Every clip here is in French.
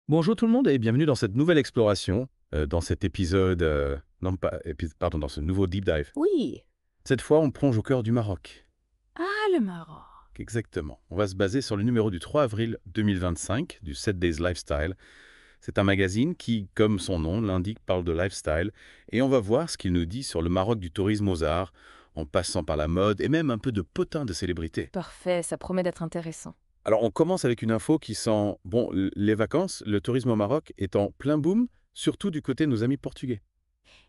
Bonjour tout le monde et bienvenue dans cette nouvelle exploration, dans cet épisode, non pas, pardon, dans ce nouveau deep dive. Oui. Cette fois, on plonge au cœur du Maroc. Ah, le Maroc. Exactement. On va se baser sur le numéro du 3 avril 2025 du 7 Days Lifestyle. C'est un magazine qui, comme son nom l'indique, parle de lifestyle et on va voir ce qu'il nous dit sur le Maroc du tourisme aux arts, en passant par la mode et même un peu de potin de célébrités. Parfait, ça promet d'être intéressant. Alors, on commence avec une info qui sent, bon, les vacances, le tourisme au Maroc est en plein boom, surtout du côté de nos amis portugais.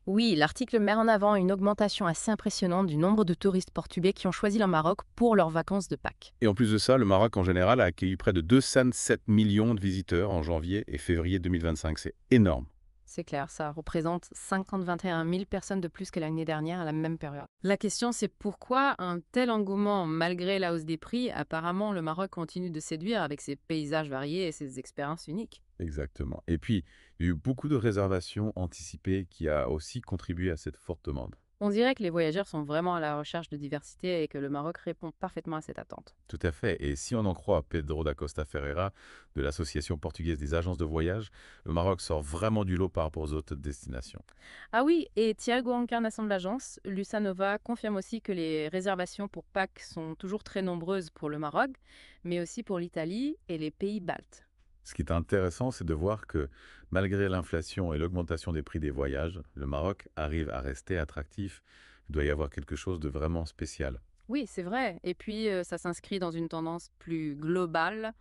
Oui, l'article met en avant une augmentation assez impressionnante du nombre de touristes portugais qui ont choisi le Maroc pour leurs vacances de Pâques. Et en plus de ça, le Maroc en général a accueilli près de 207 millions de visiteurs en janvier et février 2025. C'est énorme. C'est clair, ça représente 50-21 000 personnes de plus que l'année dernière à la même période. La question, c'est pourquoi un tel engouement malgré la hausse des prix? Apparemment, le Maroc continue de séduire avec ses paysages variés et ses expériences uniques. Exactement. Et puis, il y a eu beaucoup de réservations anticipées qui a aussi contribué à cette forte demande. On dirait que les voyageurs sont vraiment à la recherche de diversité et que le Maroc répond parfaitement à cette attente. Tout à fait. Et si on en croit Pedro da Costa Ferreira de l'Association portugaise des agences de voyage, le Maroc sort vraiment du lot par rapport aux autres destinations. Ah oui, et Thiago Encarnação de l'agence, Lusanova confirme aussi que les réservations pour Pâques sont toujours très nombreuses pour le Maroc, mais aussi pour l'Italie et les pays baltes. Ce qui est intéressant, c'est de voir que malgré l'inflation et l'augmentation des prix des voyages, le Maroc arrive à rester attractif. Il doit y avoir quelque chose de vraiment spécial. Oui, c'est vrai. Et puis, ça s'inscrit dans une tendance plus globale.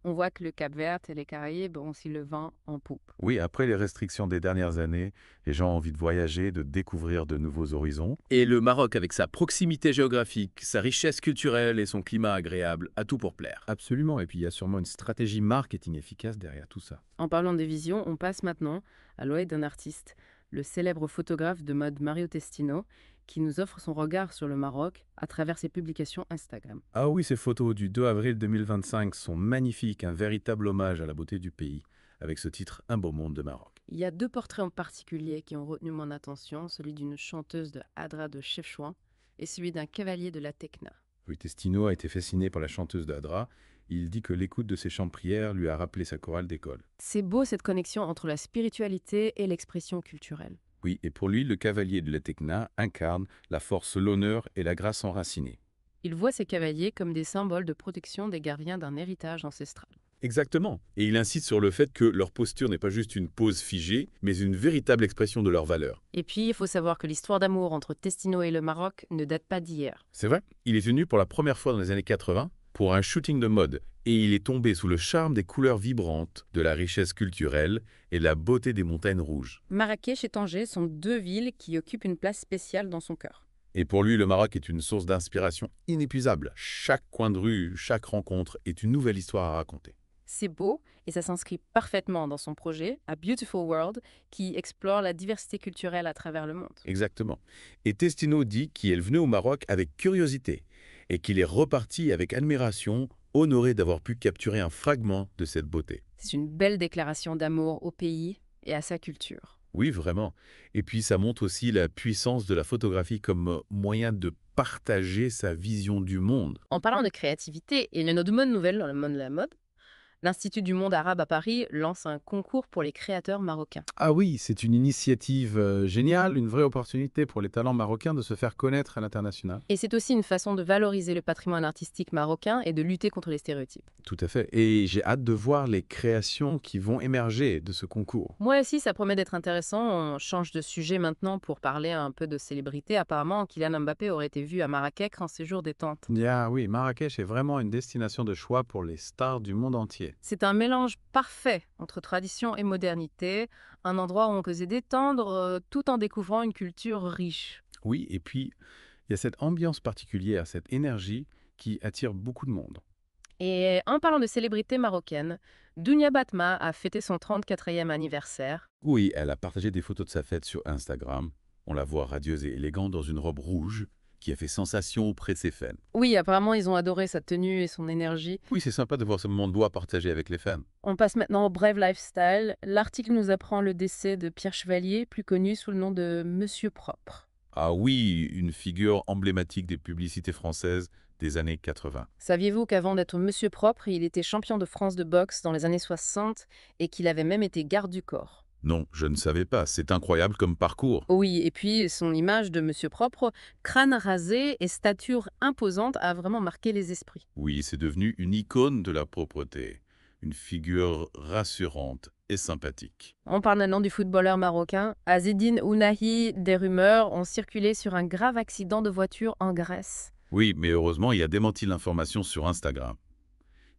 On voit que le Cap-Vert et les Caraïbes ont aussi le vent en poupe. Oui, après les restrictions des dernières années, les gens ont envie de voyager, de découvrir de nouveaux horizons. Et le Maroc, avec sa proximité géographique, sa richesse culturelle et son climat agréable, a tout pour plaire. Absolument, et puis il y a sûrement une stratégie marketing efficace derrière tout ça. En parlant des visions, on passe maintenant à l'oreille d'un artiste, le célèbre photographe de mode Mario Testino, qui nous offre son regard sur le Maroc à travers ses publications Instagram. Ah oui, ces photos du 2 avril 2025 sont magnifiques, un véritable hommage à la beauté du pays, avec ce titre Un beau monde de Maroc. Il y a deux portraits en particulier qui ont retenu mon attention, celui d'une chanteuse de Hadra de Chefchaouen et celui d'un cavalier de la Tekna. Oui, Testino a été fasciné par la chanteuse d'Adra. Il dit que l'écoute de ses chants de prière lui a rappelé sa chorale d'école. C'est beau cette connexion entre la spiritualité et l'expression culturelle. Oui, et pour lui, le cavalier de la Tekna incarne la force, l'honneur et la grâce enracinée. Il voit ces cavaliers comme des symboles de protection des gardiens d'un héritage ancestral. Exactement. Et il insiste sur le fait que leur posture n'est pas juste une pose figée, mais une véritable expression de leur valeur. Et puis, il faut savoir que l'histoire d'amour entre Testino et le Maroc ne date pas d'hier. C'est vrai. Il est venu pour la première fois dans les années 80 pour un shooting de mode. Et il est tombé sous le charme des couleurs vibrantes, de la richesse culturelle et de la beauté des montagnes rouges. Marrakech et Tanger sont deux villes qui occupent une place spéciale dans son cœur. Et pour lui, le Maroc est une source d'inspiration inépuisable. Chaque coin de rue, chaque rencontre est une nouvelle histoire à raconter. C'est beau et ça s'inscrit parfaitement dans son projet, A Beautiful World, qui explore la diversité culturelle à travers le monde. Exactement. Et Testino dit qu'il est venu au Maroc avec curiosité et qu'il est reparti avec admiration, honoré d'avoir pu capturer un fragment de cette beauté. C'est une belle déclaration d'amour au pays et à sa culture. Oui, vraiment. Et puis ça montre aussi la puissance de la photographie comme moyen de partager sa vision du monde. En parlant de créativité et une autre bonne nouvelle dans le monde de la mode, l'Institut du monde arabe à Paris lance un concours pour les créateurs marocains. Ah oui, c'est une initiative géniale, une vraie opportunité pour les talents marocains de se faire connaître à l'international. Et c'est aussi une façon de valoriser le patrimoine artistique marocain et de lutter contre les stéréotypes. Tout à fait. Et j'ai hâte de voir les créations qui vont émerger de ce concours. Moi aussi, ça promet d'être intéressant. On change de sujet maintenant pour parler un peu de célébrité. Apparemment, Kylian Mbappé aurait été vu à Marrakech en séjour détente. Ah oui, Marrakech est vraiment une destination de choix pour les stars du monde entier. C'est un mélange parfait entre tradition et modernité, un endroit où on peut se détendre tout en découvrant une culture riche. Oui, et puis il y a cette ambiance particulière, cette énergie qui attire beaucoup de monde. Et en parlant de célébrités marocaines, Dounia Batma a fêté son 34e anniversaire. Oui, elle a partagé des photos de sa fête sur Instagram. On la voit radieuse et élégante dans une robe rouge qui a fait sensation auprès de ses fans. Oui, apparemment, ils ont adoré sa tenue et son énergie. Oui, c'est sympa de voir ce moment de joie partagé avec les fans. On passe maintenant au Brave Lifestyle. L'article nous apprend le décès de Pierre Chevalier, plus connu sous le nom de Monsieur Propre. Ah oui, une figure emblématique des publicités françaises des années 80. Saviez-vous qu'avant d'être monsieur propre, il était champion de France de boxe dans les années 60 et qu'il avait même été garde du corps? Non, je ne savais pas. C'est incroyable comme parcours. Oui, et puis son image de monsieur propre, crâne rasé et stature imposante a vraiment marqué les esprits. Oui, c'est devenu une icône de la propreté. Une figure rassurante et sympathique. En parlant du footballeur marocain, Azedine Ounahi, des rumeurs ont circulé sur un grave accident de voiture en Grèce. Oui, mais heureusement, il a démenti l'information sur Instagram.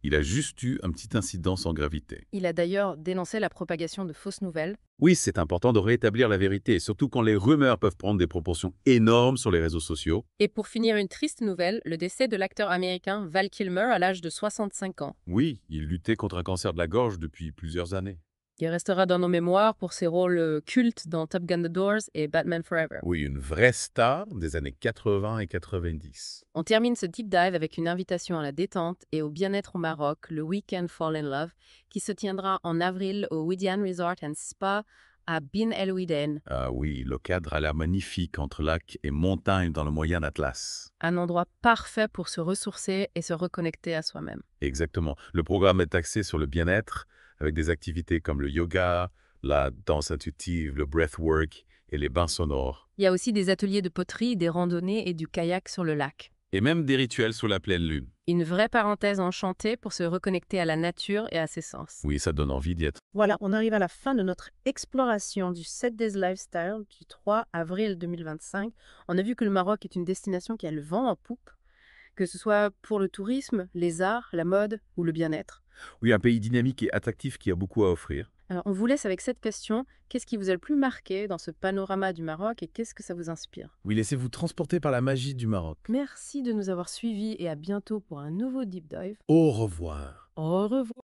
Il a juste eu un petit incident sans gravité. Il a d'ailleurs dénoncé la propagation de fausses nouvelles. Oui, c'est important de rétablir la vérité, surtout quand les rumeurs peuvent prendre des proportions énormes sur les réseaux sociaux. Et pour finir, une triste nouvelle, le décès de l'acteur américain Val Kilmer à l'âge de 65 ans. Oui, il luttait contre un cancer de la gorge depuis plusieurs années. Il restera dans nos mémoires pour ses rôles cultes dans Top Gun: The Doors et Batman Forever. Oui, une vraie star des années 80 et 90. On termine ce deep dive avec une invitation à la détente et au bien-être au Maroc, le Weekend Fall in Love, qui se tiendra en avril au Widiane Resort and Spa à Bin El Ouiden, Ah oui, le cadre a l'air magnifique entre lacs et montagnes dans le moyen Atlas. un endroit parfait pour se ressourcer et se reconnecter à soi-même. Exactement. Le programme est axé sur le bien-être, avec des activités comme le yoga, la danse intuitive, le breathwork et les bains sonores. Il y a aussi des ateliers de poterie, des randonnées et du kayak sur le lac. Et même des rituels sous la pleine lune. Une vraie parenthèse enchantée pour se reconnecter à la nature et à ses sens. Oui, ça donne envie d'y être. Voilà, on arrive à la fin de notre exploration du 7 Days Lifestyle du 3 avril 2025. On a vu que le Maroc est une destination qui a le vent en poupe, que ce soit pour le tourisme, les arts, la mode ou le bien-être. Oui, un pays dynamique et attractif qui a beaucoup à offrir. Alors, on vous laisse avec cette question. Qu'est-ce qui vous a le plus marqué dans ce panorama du Maroc et qu'est-ce que ça vous inspire? Oui, laissez-vous transporter par la magie du Maroc. Merci de nous avoir suivis et à bientôt pour un nouveau Deep Dive. Au revoir. Au revoir.